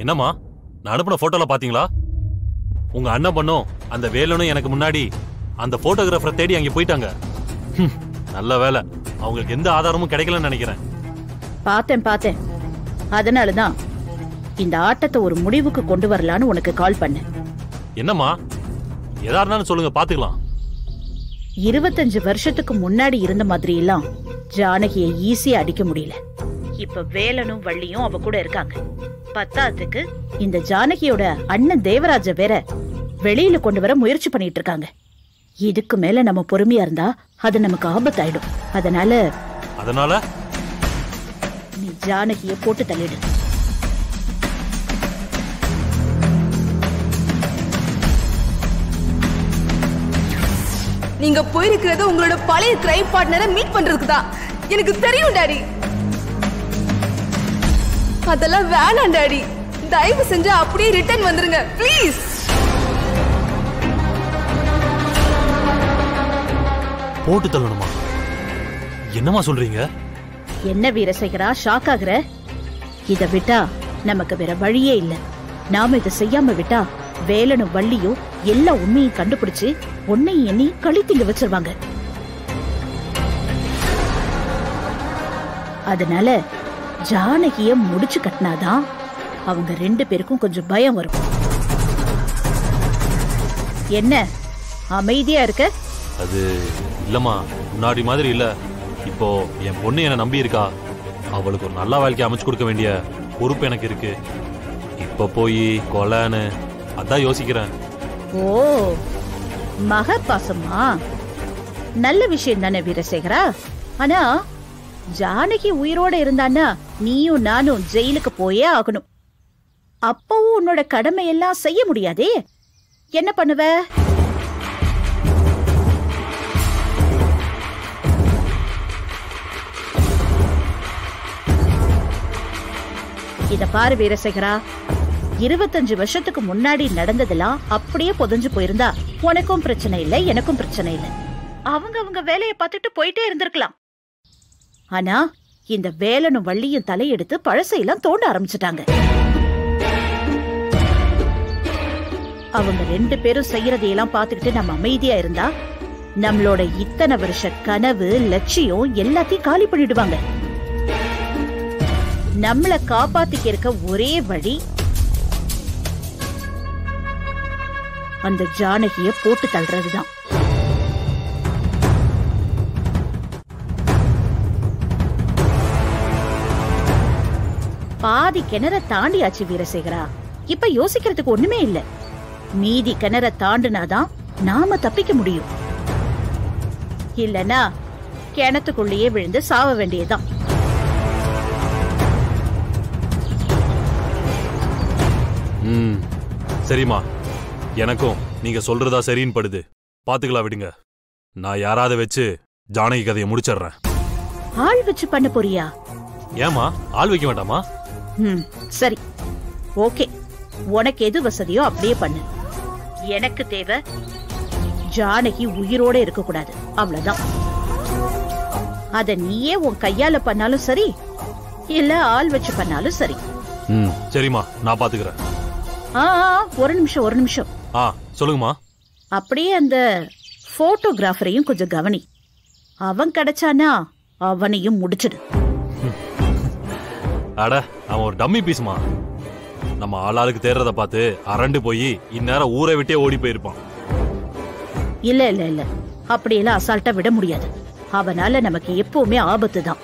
என்னம்மா, நான் அனுப்பின போட்டோல பாத்தீங்களா? உங்க அண்ணன் பண்ணும் அந்த வேலனும் எனக்கு முன்னாடி அந்த போட்டோகிராஃபரை தேடி அங்கே போயிட்டாங்க. நல்ல வேலை, அவங்களுக்கு எந்த ஆதாரமும் கிடைக்கலன்னு நினைக்கிறேன். பார்த்தேன். அதனாலதான் இந்த ஆட்டத்தை ஒரு முடிவுக்கு கொண்டு வரலான்னு உனக்கு கால் பண்ணேன். என்னம்மா, எதா இருந்தாலும் சொல்லுங்க, பாத்துக்கலாம். 25 வருஷத்துக்கு முன்னாடி இருந்த மாதிரி எல்லாம் ஜானகியை ஈஸியா அடிக்க முடியல. இப்ப வேலனும் வள்ளியும் அவ கூட இருக்காங்க. பத்தாவதுக்கு இந்த ஜானகியோட அண்ணன் தேவராஜ வேற வெளியில கொண்டு வர முயற்சி பண்ணிட்டு இருக்காங்க. இதுக்கு மேல நம்ம பொறுமையா இருந்தா அது நமக்கு ஆபத்தாயிடும். அதனால நீ ஜானகியை போட்டு தள்ளிடு. நீங்க போயிருக்கிறது உங்களோட பழைய கிரைம் பார்ட்னரை மீட் பண்றதுக்கு தான். எனக்கு தெரியும் டாடி. அதெல்லாம் வேணாம் டாடி. தயவு செஞ்சு அப்படியே ரிட்டர்ன் வந்துருங்க ப்ளீஸ். போட்டு தள்ளணுமா? என்னமா சொல்றீங்க? என்ன வீரசேகரா ஷாக் ஆகுற? இத விட்டா நமக்கு வேற வழியே இல்ல. நாம இத செய்யாம விட்டா வேலனும் வள்ளியும் எல்லா உண்மையும் கண்டுபிடிச்சு உன்னையும் என்னையும் கழித்திங்க வச்சிருவாங்க. அதனால ஜானகிய முடிச்சு கட்டினாதான் அவங்க 2 பேருக்கும் கொஞ்சம் பயம் வரும். என்ன அமைதியா இருக்க? அது இல்லம்மா, முன்னாடி மாதிரி இல்ல. இப்போ என் பொண்ணு என்ன நம்பி இருக்கா. அவளுக்கு ஒரு நல்ல வாழ்க்கை அமைச்சு கொடுக்க வேண்டிய பொறுப்பு எனக்கு இருக்கு. இப்ப போய் கொலைன்னு அதான் யோசிக்கிறேன். ஓ, மக பாசமா? நல்ல விஷயம் தானே வீரசேகரா. ஆனா ஜானகி உயிரோட இருந்தான்னா நீயும் நானும் ஜெயிலுக்கு போயே ஆகணும். அப்பவும் உன்னோட கடமை எல்லாம் செய்ய முடியாதே. என்ன பண்ணுவ? இத பாரு வீரசேகரா, 25 வருஷத்துக்கு முன்னாடி நடந்ததெல்லாம் அப்படியே புதஞ்சு போயிருந்தா உனக்கும் பிரச்சனை இல்லை, எனக்கும் பிரச்சனை இல்லை. அவங்க வேலையை பார்த்துட்டு போயிட்டே இருந்திருக்கலாம். ஆனா இந்த வேலனும் வள்ளியும் தலையெடுத்து பழசையெல்லாம் தோண்ட ஆரம்பிச்சுட்டாங்க. அவங்க 2 பேரும் செய்யறதையெல்லாம் பார்த்துக்கிட்டு நம்ம அமைதியா இருந்தா நம்மளோட இத்தனை வருஷ கனவு லட்சியம் எல்லாத்தையும் காலி பண்ணிடுவாங்க. நம்மள காப்பாத்திக்க இருக்க ஒரே வழி அந்த ஜானகிய போட்டு தள்ளுறதுதான். பாதி கிணற தாண்டியாச்சு வீரசேகரா. இப்ப யோசிக்கிறதுக்கு ஒண்ணுமே இல்ல. மீதி கிணற தாண்டினாதான் நாம தப்பிக்க முடியும். இல்லனா கிணத்துக்குள்ளேயே விழுந்து சாவ வேண்டியதுதான். சரிம்மா, எனக்கும் நீங்க சொல்றதா சரின்னு படுது. பாத்துக்கலாம், விடுங்க. நான் யாராவது வச்சு ஜானகி கதையை முடிச்சிடுறேன். ஆள் வச்சு பண்ண போறியா? ஏமா, ஆள் வைக்க வேண்டாமா? சரி, ஓகே. உனக்கு எது வசதியோ அப்படியே பண்ணு. எனக்கு தேவை ஜானகி உயிரோட இருக்க கூடாது, அவ்வளவுதான். அத நீயே உன் கையால பண்ணாலும் சரி, இல்ல ஆள் வச்சு பண்ணாலும் சரி. சரிம்மா, நான் பாத்துக்கிறேன். ஒரு நிமிஷம். சொல்லுங்கம்மா. அப்படியே அந்த போட்டோகிராஃபரையும் கொஞ்சம் கவனி. அவன் கிடைச்சானா அவனையும் முடிச்சிடு. அட, அவன் ஒரு டம்மி பீஸ்மா. நம்ம ஆளாளுக்கு தேர்றத பார்த்து அரண்டு போய் இந்நேரம் ஊரை விட்டே ஓடி போயிருப்பான். இல்ல அப்படியெல்லாம் அசால்ட்டா விட முடியாது. அவனால நமக்கு எப்பவுமே ஆபத்து தான்.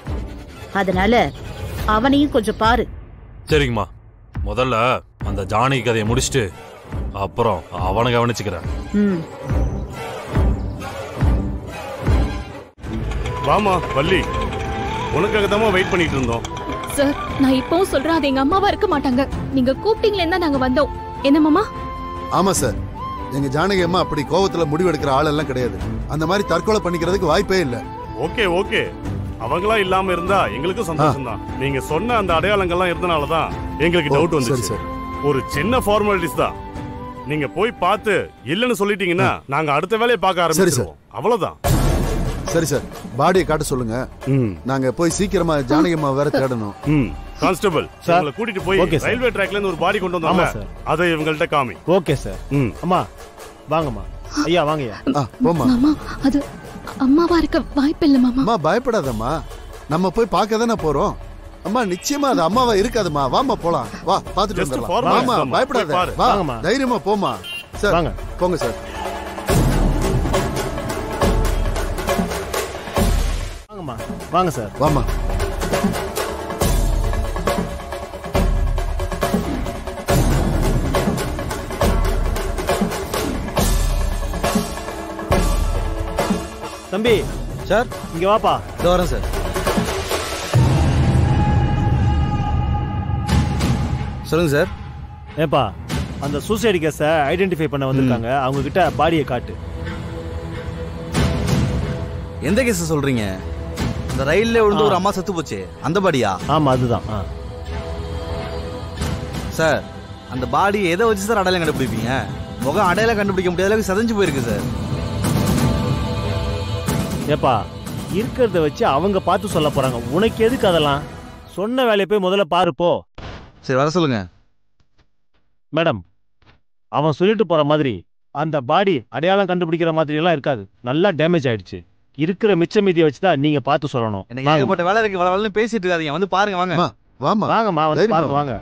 அதனால அவனையும் கொஞ்சம் பாரு. சரிங்கம்மா, முதல்ல அந்த ஜானகி கதையை முடிச்சுட்டு அப்புறம் அவனை கவனிச்சுக்கிறேன். வாமா வள்ளி, உனக்காக தான் வெயிட் பண்ணிட்டு இருந்தோம். சார், நான் இப்பவும் சொல்றேன், அது எங்க அம்மாவா இருக்க மாட்டாங்க. நீங்க கூப்பிட்டீங்களே தான் நாங்க வந்தோம். என்ன மாமா? ஆமா சார், எங்க ஜானகி அம்மா அப்படி கோவத்துல முடிவெடுக்கிற ஆள் எல்லாம் கிடையாது. அந்த மாதிரி தற்கொலை பண்ணிக்கிறதுக்கு வாய்ப்பே இல்ல. ஓகே, அவங்களா இல்லாம இருந்தா எங்களுக்கும் சந்தோஷம் தான். நீங்க சொன்ன அந்த அடையாளங்கள்லாம் இருந்தனாலதான் எங்களுக்கு டவுட் வந்துச்சு. ஒரு சின்ன ஃபார்மாலிட்டிஸ் தான். நீங்க போய் பார்த்து இல்லன்னு சொல்லிட்டீங்கன்னா நாங்க அடுத்த வேலையை பார்க்க ஆரம்பிச்சிருவோம். அவ்வளவுதான். சரி சார், பாடியை காட்ட சொல்லுங்க. நாங்க போய் சீக்கிரமா ஜானகி அம்மா வேற தேடணும். கான்ஸ்டபிள் உங்களை கூட்டிட்டு போய் ரயில்வே ட்ராக்ல இருந்து ஒரு பாடி கொண்டு வந்தாங்க அதை இவங்கள்ட்ட காமி. Okay sir. அம்மா வாங்கம்மா. ஐயா வாங்கய்யா. போமா. மாமா அது அம்மாவா இருக்க வாய்ப்பு இல்ல மாமா. அம்மா பயப்படாதம்மா, நம்ம போய் பார்க்க தானே போறோம். அம்மா நிச்சயமா அது அம்மாவா இருக்காதுமா. வாமா போலாம். வா பாத்துட்டு வந்துடலாம். வாமா பயப்படாத. வா தைரியமா போமா. சார் வாங்க போங்க சார். வாங்கம்மா வாங்க சார். வாமா. தம்பி சார் இங்க வாப்பா. இதோ வரேன் சார். சொல்லுங்க சார். ஏப்பா அந்த சூசைடு கேஸை ஐடென்டிஃபை பண்ண வந்திருக்காங்க, அவங்க கிட்ட பாடியை காட்டு. எந்த கேஸ் சொல்றீங்க? இந்த ரயில்ல விழுந்து ஒரு அம்மா செத்து போச்சு அந்த பாடியா? ஆமா அதுதான் சார். அந்த பாடி எதை வச்சு சார் அடையாளம் கண்டுபிடிப்பீங்க? முகம் அடையாளம் கண்டுபிடிக்க முடியாத அளவுக்கு சதஞ்சு போயிருக்கு சார். ஏப்பா இருக்கிறத வச்சு அவங்க பார்த்து சொல்ல போறாங்க, உனக்கு எதுக்கு அதெல்லாம்? சொன்ன வேலையை போய் முதல்ல பாரு போ. சரி வர சொல்லுங்க. மேடம் அவன் சொல்லிட்டு போற மாதிரி அந்த பாடி அடையாளம் கண்டுபிடிக்கிற மாதிரி எல்லாம் இருக்காது, நல்லா டேமேஜ் ஆயிடுச்சு. இருக்கிற மிச்ச மீதியை வச்சுதான் நீங்க பார்த்து சொல்லணும். எனக்கு வேலை இருக்கு, வள பேசிட்டு இருக்காதீங்க, வந்து பாருங்க. வாங்க வாங்கம்மா வந்து பாருங்க வாங்க.